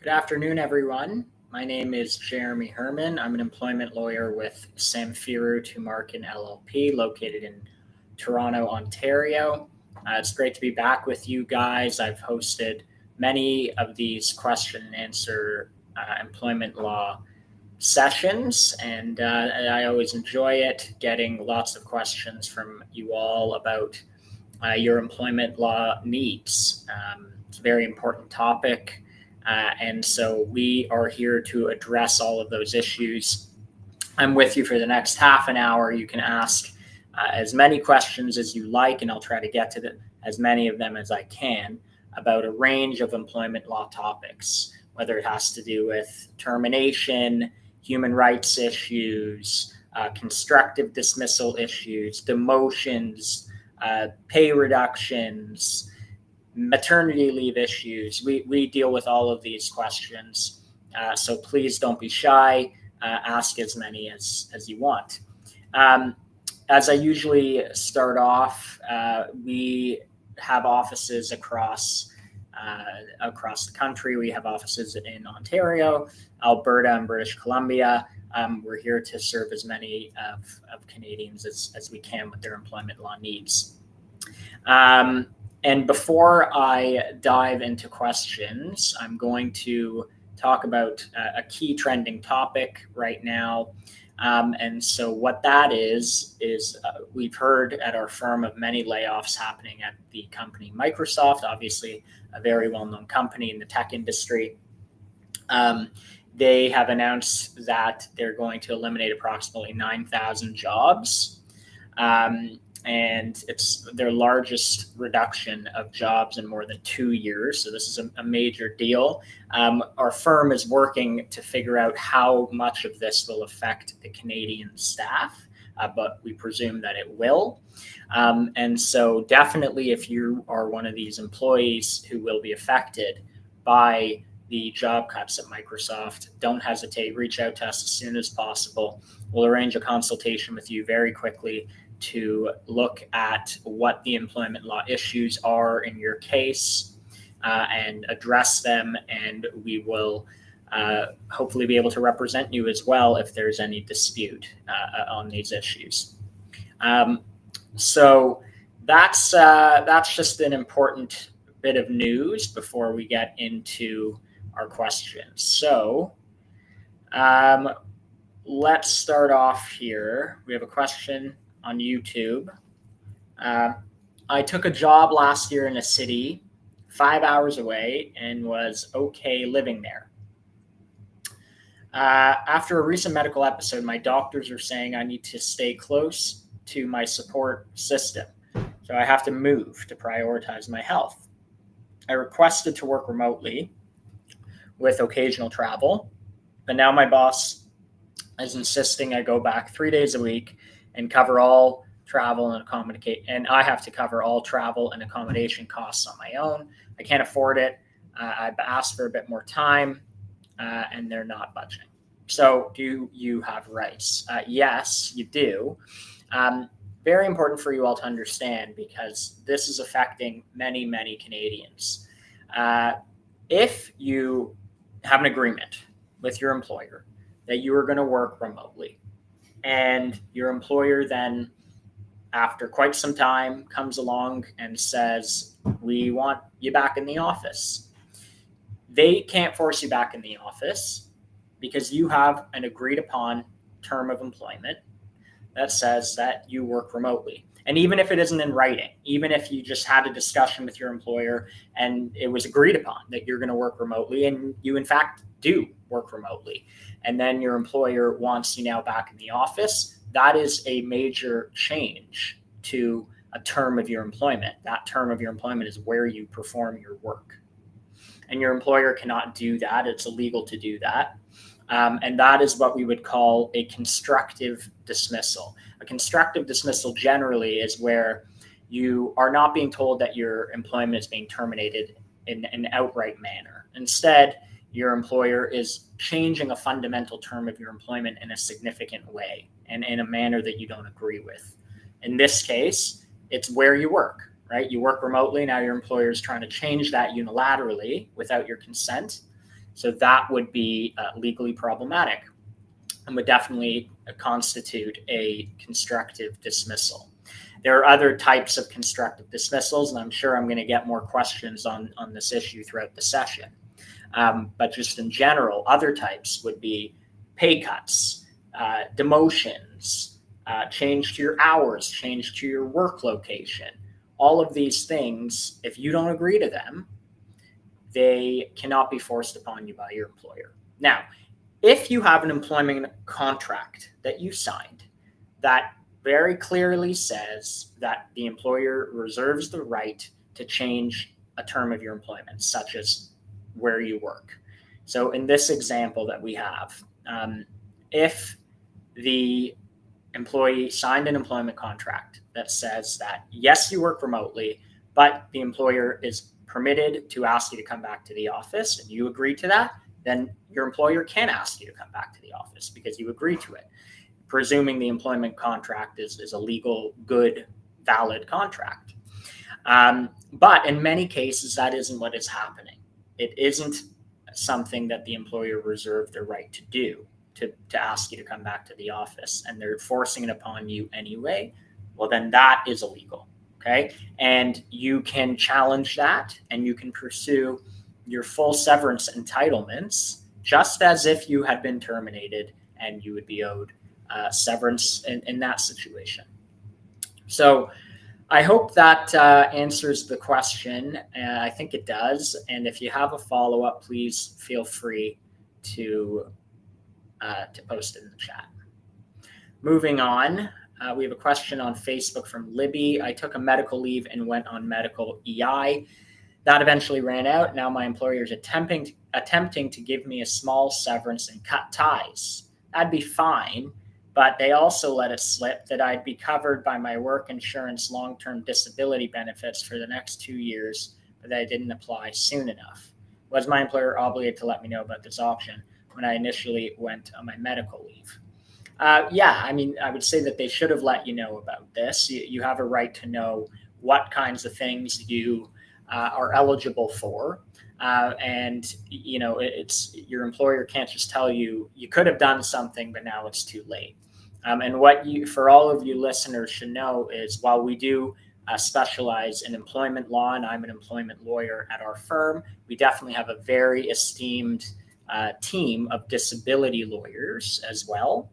Good afternoon, everyone. My name is Jeremy Herman. I'm an employment lawyer with Samfiru Tumarkin LLP, located in Toronto, Ontario. It's great to be back with you guys. I've hosted many of these question and answer employment law sessions, and I always enjoy it, getting lots of questions from you all about your employment law needs. It's a very important topic. And so we are here to address all of those issues. I'm with you for the next half an hour. You can ask as many questions as you like, and I'll try to get to as many of them as I can about a range of employment law topics, whether it has to do with termination, human rights issues, constructive dismissal issues, demotions, pay reductions, maternity leave issues. We deal with all of these questions. So please don't be shy. Ask as many as you want. As I usually start off, we have offices across the country. We have offices in Ontario, Alberta, and British Columbia. We're here to serve as many of Canadians as we can with their employment law needs. And before I dive into questions, I'm going to talk about a key trending topic right now. And so what that is we've heard at our firm of many layoffs happening at the company Microsoft, obviously a very well-known company in the tech industry. They have announced that they're going to eliminate approximately 9,000 jobs. And it's their largest reduction of jobs in more than 2 years. So this is a major deal. Our firm is working to figure out how much of this will affect the Canadian staff, but we presume that it will. And so definitely if you are one of these employees who will be affected by the job cuts at Microsoft, don't hesitate, reach out to us as soon as possible. We'll arrange a consultation with you very quickly to look at what the employment law issues are in your case and address them. And we will hopefully be able to represent you as well if there's any dispute on these issues. So that's just an important bit of news before we get into our questions. So let's start off here. We have a question on YouTube. I took a job last year in a city 5 hours away and was okay living there. After a recent medical episode, my doctors are saying I need to stay close to my support system. So I have to move to prioritize my health. I requested to work remotely with occasional travel, but now my boss is insisting I go back 3 days a week and cover all travel and accommodate, and I have to cover all travel and accommodation costs on my own. I can't afford it. I've asked for a bit more time, and they're not budging. So do you have rights? Yes, you do. Very important for you all to understand because this is affecting many, many Canadians. If you have an agreement with your employer that you are going to work remotely, and your employer then, after quite some time, comes along and says, we want you back in the office. They can't force you back in the office because you have an agreed upon term of employment that says that you work remotely. And even if it isn't in writing, even if you just had a discussion with your employer and it was agreed upon that you're going to work remotely, and you in fact do work remotely, and then your employer wants you now back in the office, that is a major change to a term of your employment. That term of your employment is where you perform your work. And your employer cannot do that. It's illegal to do that. And that is what we would call a constructive dismissal. A constructive dismissal generally is where you are not being told that your employment is being terminated in an outright manner. Instead, your employer is changing a fundamental term of your employment in a significant way and in a manner that you don't agree with. In this case, it's where you work, right? You work remotely. Now your employer is trying to change that unilaterally without your consent. So that would be legally problematic and would definitely constitute a constructive dismissal. There are other types of constructive dismissals, and I'm sure I'm going to get more questions on this issue throughout the session. But just in general, other types would be pay cuts, demotions, change to your hours, change to your work location. All of these things, if you don't agree to them, they cannot be forced upon you by your employer. Now, if you have an employment contract that you signed that very clearly says that the employer reserves the right to change a term of your employment, such as where you work. So in this example that we have, if the employee signed an employment contract that says that, yes, you work remotely, but the employer is permitted to ask you to come back to the office, and you agree to that, then your employer can ask you to come back to the office because you agree to it, presuming the employment contract is a legal, good, valid contract. But in many cases, that isn't what is happening. It isn't something that the employer reserved the right to do, to ask you to come back to the office, and they're forcing it upon you anyway. Well, then that is illegal. Okay. And you can challenge that, and you can pursue your full severance entitlements, just as if you had been terminated, and you would be owed severance in that situation. So I hope that answers the question. I think it does. And if you have a follow-up, please feel free to post it in the chat. Moving on, we have a question on Facebook from Libby. I took a medical leave and went on medical EI. That eventually ran out. Now my employer is attempting to give me a small severance and cut ties. That'd be fine, but they also let it slip that I'd be covered by my work insurance long-term disability benefits for the next 2 years, but that I didn't apply soon enough. Was my employer obligated to let me know about this option when I initially went on my medical leave? Yeah, I mean, I would say that they should have let you know about this. You have a right to know what kinds of things you are eligible for. And, you know, it's your employer can't just tell you you could have done something, but now it's too late. And what you, for all of you listeners, should know is while we do specialize in employment law, and I'm an employment lawyer at our firm, we definitely have a very esteemed team of disability lawyers as well.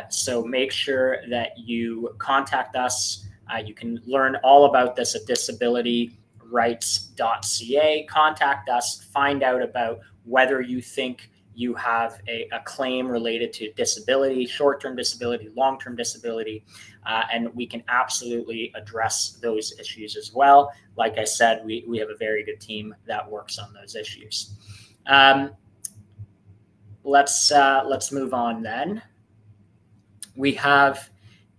So make sure that you contact us. You can learn all about this at disabilityrights.ca. Contact us, find out about whether you think you have a claim related to disability, short-term disability, long-term disability, and we can absolutely address those issues as well. Like I said, we have a very good team that works on those issues. Let's move on then. We have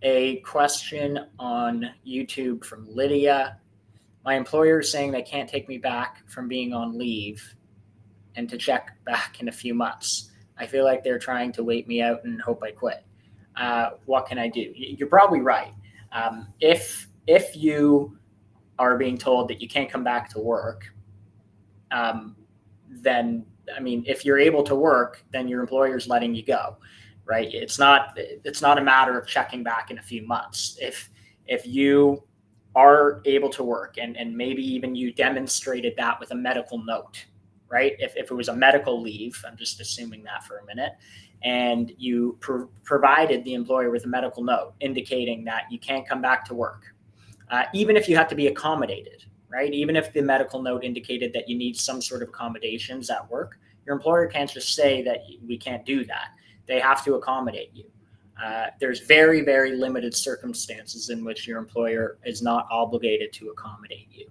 a question on YouTube from Lydia. My employer is saying they can't take me back from being on leave and to check back in a few months. I feel like they're trying to wait me out and hope I quit. What can I do? You're probably right. If you are being told that you can't come back to work, then, I mean, if you're able to work, then your employer's letting you go. Right? It's not a matter of checking back in a few months. If you are able to work and maybe even you demonstrated that with a medical note, right? If it was a medical leave, I'm just assuming that for a minute, and you provided the employer with a medical note indicating that you can't come back to work, even if you have to be accommodated, right? Even if the medical note indicated that you need some sort of accommodations at work, your employer can't just say that we can't do that. They have to accommodate you. There's very, very limited circumstances in which your employer is not obligated to accommodate you.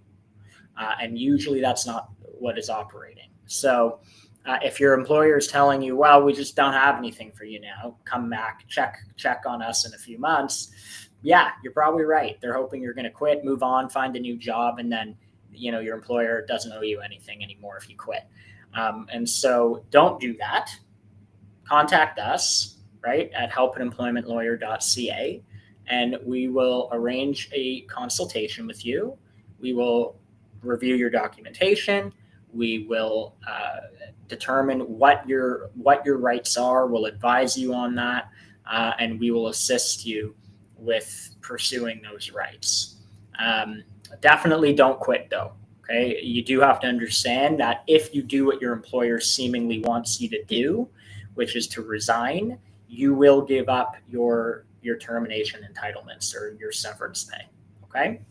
And usually that's not what is operating. So if your employer is telling you, well, we just don't have anything for you now, come back, check on us in a few months. Yeah, you're probably right. They're hoping you're going to quit, move on, find a new job, and then, you know, your employer doesn't owe you anything anymore if you quit. And so don't do that. Contact us, right, at help@employmentlawyer.ca, and we will arrange a consultation with you. We will review your documentation. We will determine what your rights are. We'll advise you on that, and we will assist you with pursuing those rights. Definitely don't quit, though. Okay, you do have to understand that if you do what your employer seemingly wants you to do, which is to resign, you will give up your termination entitlements or your severance pay. Okay.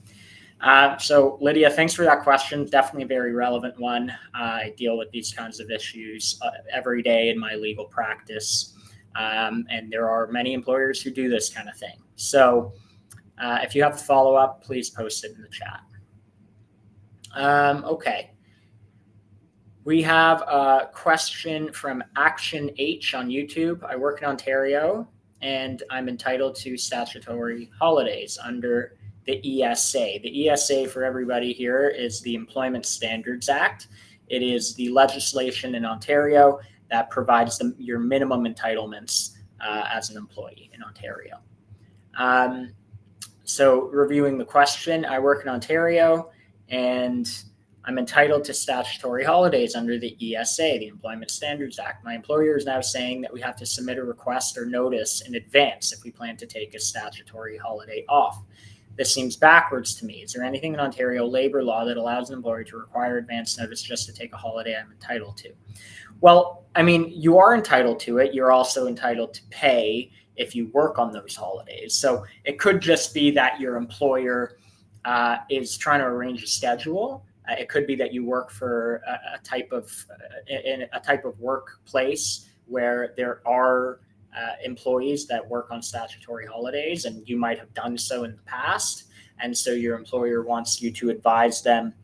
So Lydia, thanks for that question. Definitely a very relevant one. I deal with these kinds of issues every day in my legal practice. And there are many employers who do this kind of thing. So if you have a follow-up, please post it in the chat. Okay. We have a question from Action H on YouTube. I work in Ontario and I'm entitled to statutory holidays under the ESA. The ESA, for everybody here, is the Employment Standards Act. It is the legislation in Ontario that provides your minimum entitlements as an employee in Ontario. So reviewing the question, I work in Ontario and I'm entitled to statutory holidays under the ESA, the Employment Standards Act. My employer is now saying that we have to submit a request or notice in advance if we plan to take a statutory holiday off. This seems backwards to me. Is there anything in Ontario labor law that allows an employer to require advance notice just to take a holiday I'm entitled to? Well, I mean, you are entitled to it. You're also entitled to pay if you work on those holidays. So it could just be that your employer is trying to arrange a schedule. It could be that you work for a type of workplace where there are employees that work on statutory holidays, and you might have done so in the past. And so your employer wants you to advise them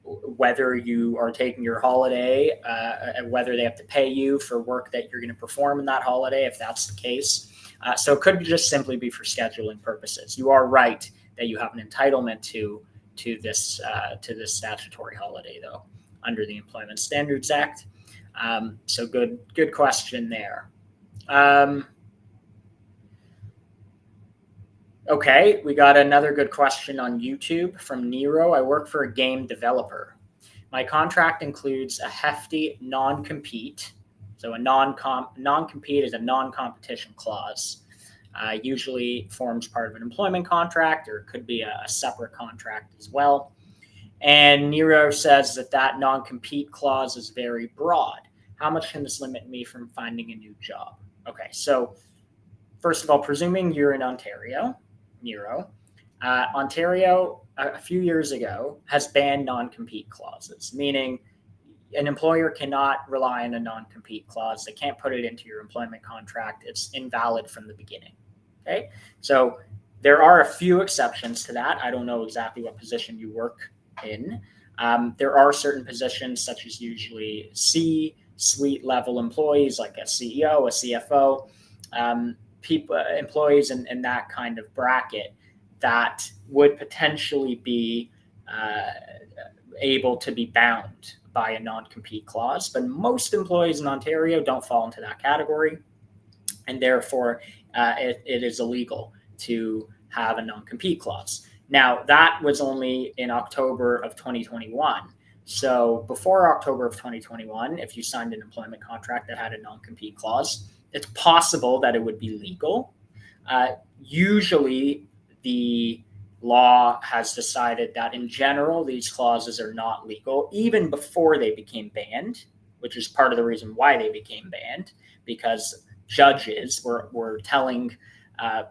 whether you are taking your holiday, and whether they have to pay you for work that you're going to perform in that holiday, if that's the case. So it could just simply be for scheduling purposes. You are right that you have an entitlement to this statutory holiday, though, under the Employment Standards Act. So good question there. Okay, we got another good question on YouTube from Nero. I work for a game developer. My contract includes a hefty non-compete. So a non-compete is a non-competition clause. Usually forms part of an employment contract, or it could be a separate contract as well. And Nero says that non-compete clause is very broad. How much can this limit me from finding a new job? Okay, so first of all, presuming you're in Ontario, Nero, Ontario a few years ago has banned non-compete clauses, meaning an employer cannot rely on a non-compete clause. They can't put it into your employment contract. It's invalid from the beginning. Okay, so there are a few exceptions to that. I don't know exactly what position you work in. There are certain positions, such as usually C-suite level employees, like a CEO, a CFO, employees in that kind of bracket that would potentially be able to be bound by a non-compete clause. But most employees in Ontario don't fall into that category, and therefore it is illegal to have a non-compete clause. Now, that was only in October of 2021. So before October of 2021, if you signed an employment contract that had a non-compete clause, it's possible that it would be legal. Usually, the law has decided that in general, these clauses are not legal, even before they became banned, which is part of the reason why they became banned, because judges were telling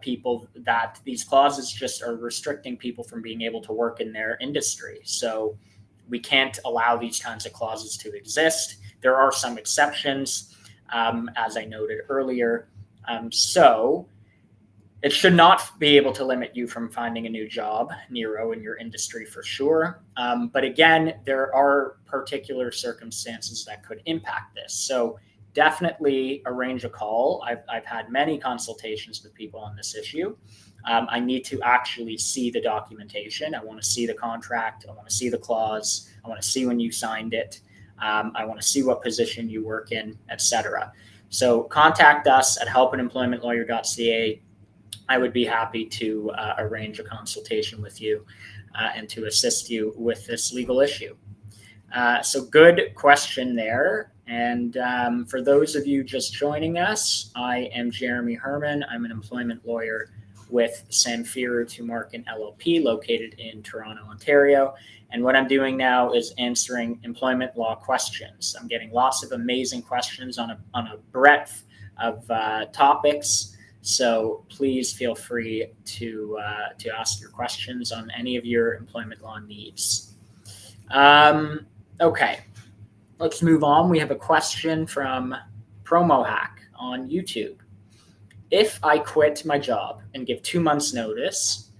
people that these clauses just are restricting people from being able to work in their industry. So we can't allow these kinds of clauses to exist. There are some exceptions, as I noted earlier. So it should not be able to limit you from finding a new job, Nero, in your industry for sure. But again, there are particular circumstances that could impact this. So definitely arrange a call. I've had many consultations with people on this issue. I need to actually see the documentation. I want to see the contract. I want to see the clause. I want to see when you signed it. I want to see what position you work in, etc. So contact us at help@employmentlawyer.ca. I would be happy to arrange a consultation with you and to assist you with this legal issue. So good question there. And for those of you just joining us, I am Jeremy Herman. I'm an employment lawyer with Samfiru Tumarkin LLP, located in Toronto, Ontario. And what I'm doing now is answering employment law questions. I'm getting lots of amazing questions on a breadth of topics. So please feel free to ask your questions on any of your employment law needs. Okay, let's move on. We have a question from Promo Hack on YouTube. If I quit my job and give 2 months notice,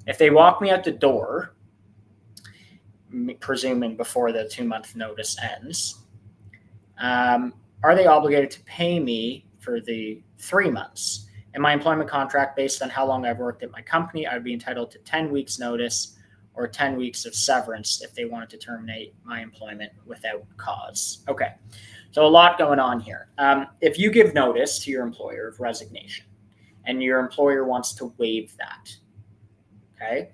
if they walk me out the door, presuming before the 2-month notice ends, are they obligated to pay me for the 3 months? In my employment contract, based on how long I've worked at my company, I would be entitled to 10 weeks notice or 10 weeks of severance if they wanted to terminate my employment without cause. Okay, so a lot going on here. If you give notice to your employer of resignation and your employer wants to waive that, okay,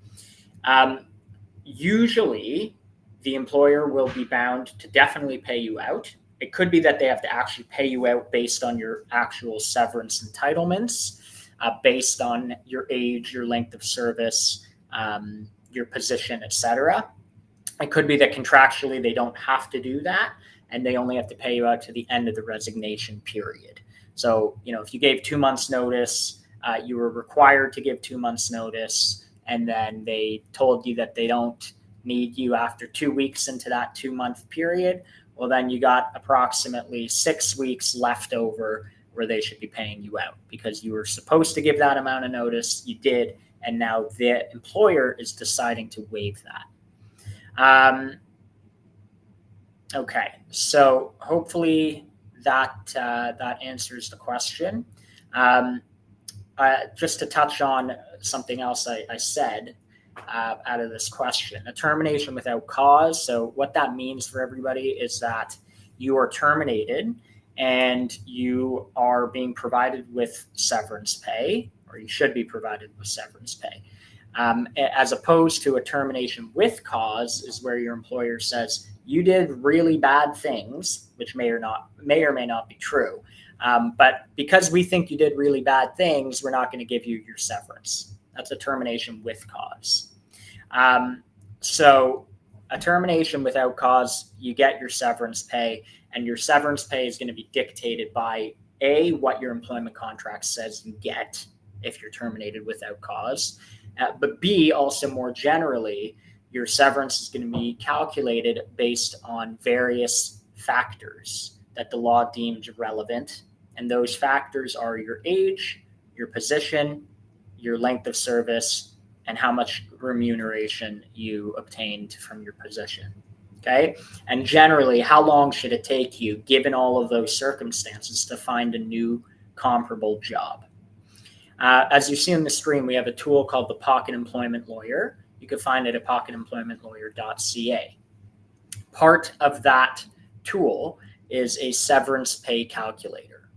usually the employer will be bound to definitely pay you out. It could be that they have to actually pay you out based on your actual severance entitlements, based on your age, your length of service, your position, etc. It could be that contractually they don't have to do that and they only have to pay you out to the end of the resignation period. So, if you gave 2 months notice, you were required to give 2 months notice, and then they told you that they don't need you after 2 weeks into that 2-month period, well, then you got approximately 6 weeks left over where they should be paying you out because you were supposed to give that amount of notice, you did, and now the employer is deciding to waive that. Okay, so hopefully that answers the question. Just to touch on something else I said out of this question, a termination without cause. So what that means for everybody is that you are terminated and you are being provided with severance pay, or you should be provided with severance pay. As opposed to a termination with cause is where your employer says you did really bad things, which may or may not be true. But because we think you did really bad things, we're not going to give you your severance. That's a termination with cause. So a termination without cause, you get your severance pay, and your severance pay is going to be dictated by A, what your employment contract says you get if you're terminated without cause, but B, also more generally, your severance is going to be calculated based on various factors that the law deems relevant. And those factors are your age, your position, your length of service, and how much remuneration you obtained from your position. Okay. And generally, how long should it take you, given all of those circumstances, to find a new comparable job? As you see on the screen, we have a tool called the Pocket Employment Lawyer. You can find it at pocketemploymentlawyer.ca. Part of that tool is a severance pay calculator.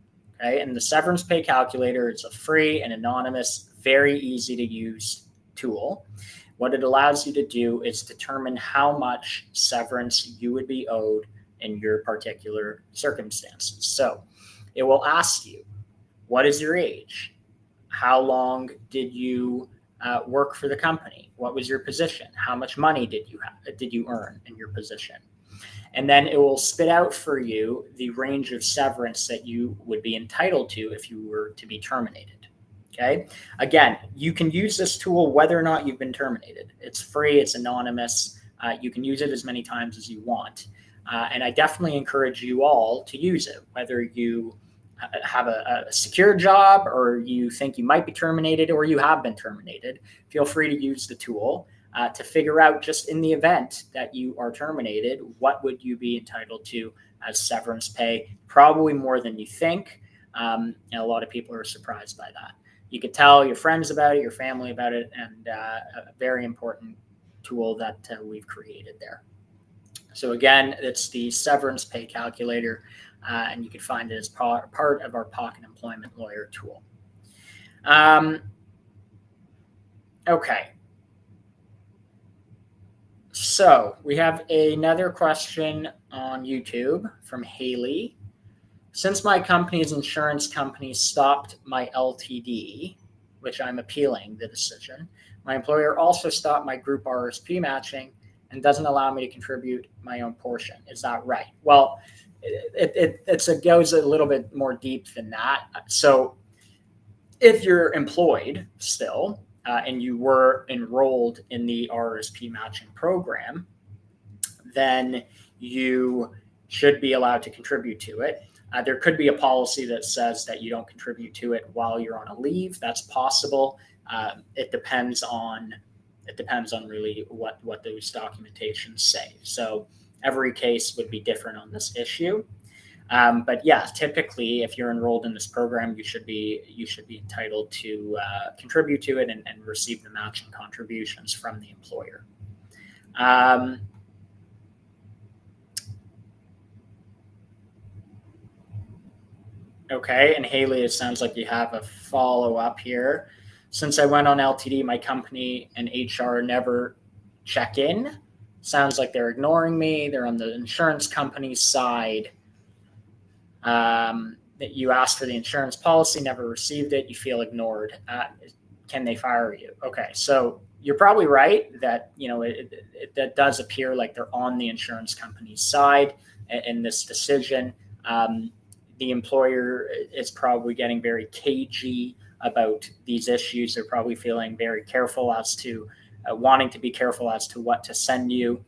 Okay, and the severance pay calculator is a free and anonymous, very easy to use tool. What it allows you to do is determine how much severance you would be owed in your particular circumstances. So it will ask you, what is your age? How long did you work for the company? What was your position? How much money did you earn in your position? And then it will spit out for you the range of severance that you would be entitled to if you were to be terminated. Okay. Again, you can use this tool whether or not you've been terminated. It's free. It's anonymous. You can use it as many times as you want. And I definitely encourage you all to use it, whether you have a secure job or you think you might be terminated or you have been terminated. Feel free to use the tool to figure out, just in the event that you are terminated, what would you be entitled to as severance pay? Probably more than you think. And a lot of people are surprised by that. You can tell your friends about it, your family about it, and a very important tool that we've created there. So again, it's the severance pay calculator, and you can find it as part of our Pocket Employment Lawyer tool. Okay. So we have another question on YouTube from Haley. Since my company's insurance company stopped my LTD, which I'm appealing the decision, my employer also stopped my group RSP matching and doesn't allow me to contribute my own portion. Is that right? Well, it goes a little bit more deep than that. So if you're employed still and you were enrolled in the RSP matching program, then you should be allowed to contribute to it. There could be a policy that says that you don't contribute to it while you're on a leave. That's possible. It depends on really what those documentations say. So every case would be different on this issue. But yeah, typically, if you're enrolled in this program, you should be entitled to contribute to it and receive the matching contributions from the employer. Okay, and Haley, it sounds like you have a follow-up here. Since I went on LTD, my company and HR never check in. Sounds like they're ignoring me. They're on the insurance company's side. That you asked for the insurance policy, never received it. You feel ignored. Can they fire you? Okay, so you're probably right that that does appear like they're on the insurance company's side in this decision. The employer is probably getting very cagey about these issues. They're probably feeling very careful as to wanting to be careful as to what to send you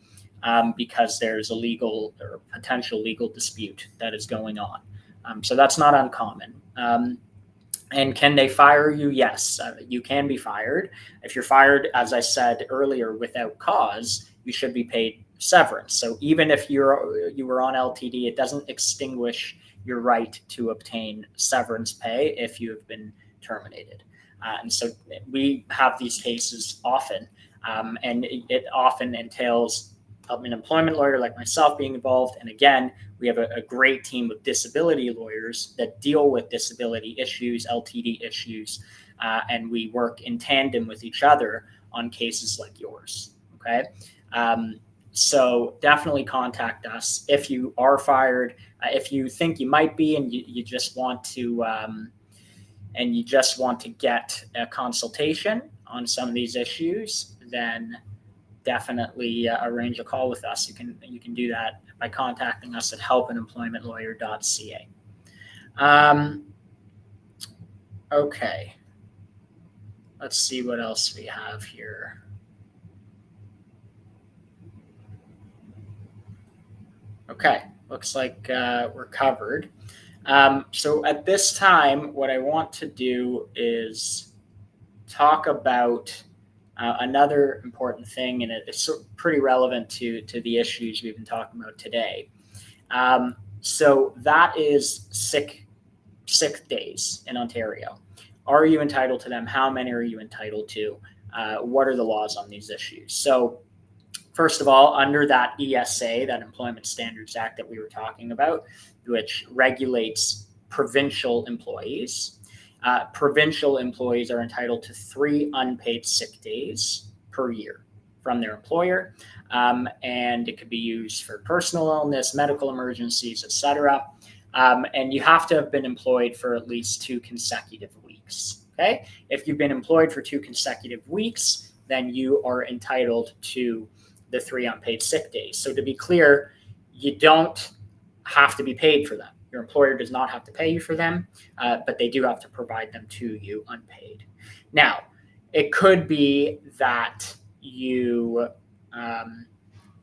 because there's a legal or potential legal dispute that is going on. So that's not uncommon. And can they fire you? Yes, you can be fired. If you're fired, as I said earlier, without cause, you should be paid severance. So even if you were on LTD, it doesn't extinguish your right to obtain severance pay if you have been terminated. And so we have these cases often, and it often entails an employment lawyer like myself being involved. And again, we have a great team of disability lawyers that deal with disability issues, LTD issues, and we work in tandem with each other on cases like yours. Okay. So definitely contact us if you are fired. If you think you might be, and you just want to get a consultation on some of these issues, then definitely arrange a call with us. You can do that by contacting us at help@employmentlawyer.ca. Okay, let's see what else we have here. Okay, looks like we're covered. So at this time, what I want to do is talk about another important thing, and it's pretty relevant to the issues we've been talking about today. So that is sick days in Ontario. Are you entitled to them? How many are you entitled to? What are the laws on these issues? So first of all, under that ESA, that Employment Standards Act that we were talking about, which regulates provincial employees, provincial employees are entitled to 3 unpaid sick days per year from their employer. And it could be used for personal illness, medical emergencies, etc. And you have to have been employed for at least 2 consecutive weeks. Okay? If you've been employed for 2 consecutive weeks, then you are entitled to the 3 unpaid sick days. So to be clear, you don't have to be paid for them. Your employer does not have to pay you for them, but they do have to provide them to you unpaid. Now, it could be that you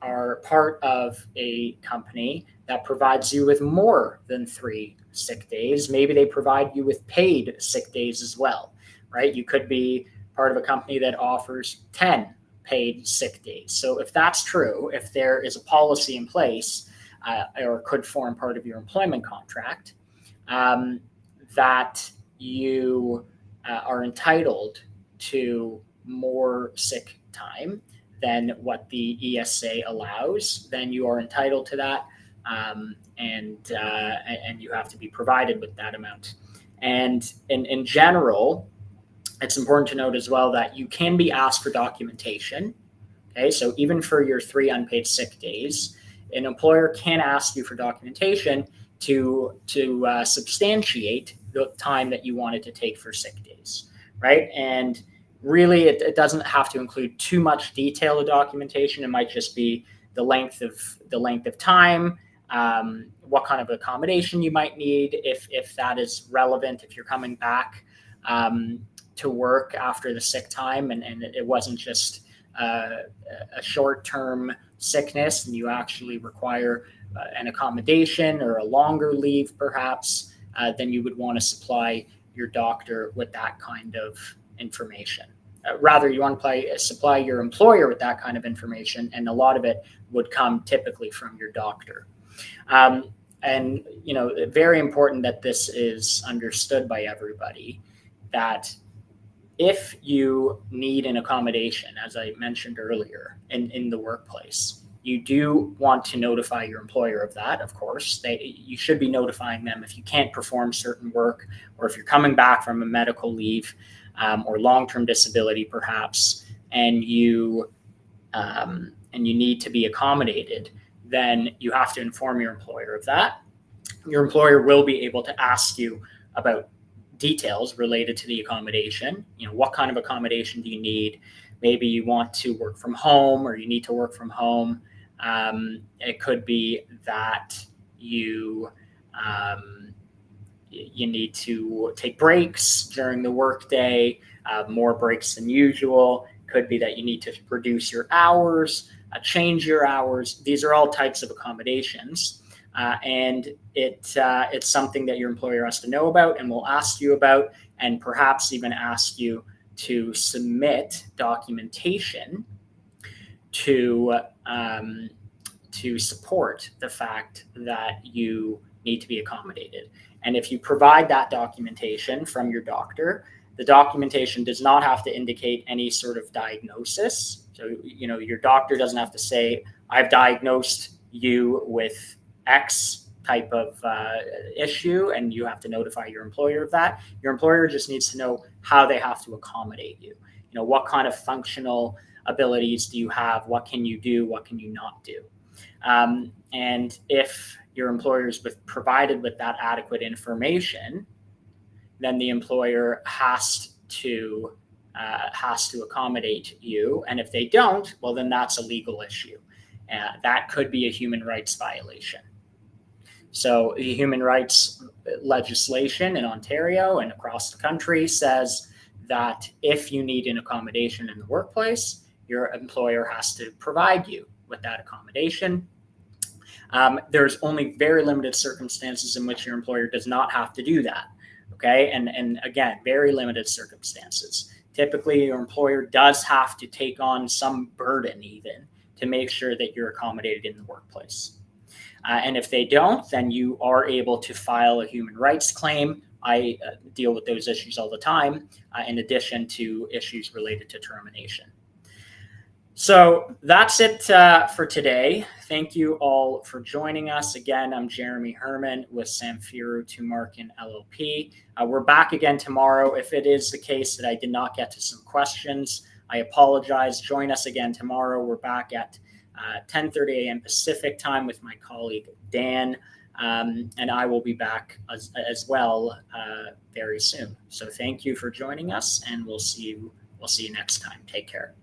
are part of a company that provides you with more than 3 sick days. Maybe they provide you with paid sick days as well, right? You could be part of a company that offers 10 paid sick days. So if that's true, if there is a policy in place or could form part of your employment contract, that you are entitled to more sick time than what the ESA allows, then you are entitled to that, and you have to be provided with that amount. And in general, it's important to note as well that you can be asked for documentation. Okay, so even for your 3 unpaid sick days, an employer can ask you for documentation to substantiate the time that you wanted to take for sick days, right? And really, it doesn't have to include too much detail of documentation. It might just be the length of time, what kind of accommodation you might need, if that is relevant, if you're coming back to work after the sick time, and it wasn't just a short-term sickness and you actually require an accommodation or a longer leave perhaps, then you would want to supply your doctor with that kind of information. Rather, you want to supply your employer with that kind of information, and a lot of it would come typically from your doctor. And very important that this is understood by everybody, that if you need an accommodation, as I mentioned earlier, in the workplace, you do want to notify your employer of that, of course. You should be notifying them if you can't perform certain work, or if you're coming back from a medical leave or long-term disability perhaps, and you need to be accommodated, then you have to inform your employer of that. Your employer will be able to ask you about details related to the accommodation. What kind of accommodation do you need? Maybe you want to work from home, or you need to work from home. It could be that you need to take breaks during the workday, more breaks than usual. Could be that you need to reduce your hours, change your hours. These are all types of accommodations. And it's something that your employer has to know about and will ask you about, and perhaps even ask you to submit documentation to support the fact that you need to be accommodated. And if you provide that documentation from your doctor, the documentation does not have to indicate any sort of diagnosis. So, your doctor doesn't have to say, I've diagnosed you with X type of issue, and you have to notify your employer of that. Your employer just needs to know how they have to accommodate you. What kind of functional abilities do you have? What can you do? What can you not do? And if your employer is provided with that adequate information, then the employer has to accommodate you. And if they don't, well, then that's a legal issue. That could be a human rights violation. So the human rights legislation in Ontario and across the country says that if you need an accommodation in the workplace, your employer has to provide you with that accommodation. There's only very limited circumstances in which your employer does not have to do that. Okay, and again, very limited circumstances. Typically, your employer does have to take on some burden even to make sure that you're accommodated in the workplace. And if they don't, then you are able to file a human rights claim. I deal with those issues all the time, in addition to issues related to termination. So that's it for today. Thank you all for joining us. Again, I'm Jeremy Herman with Samfiru Tumarkin LLP. We're back again tomorrow. If it is the case that I did not get to some questions, I apologize. Join us again tomorrow. We're back at 10:30 a.m. Pacific time with my colleague Dan, and I will be back as well very soon. So thank you for joining us, and we'll see you next time. Take care.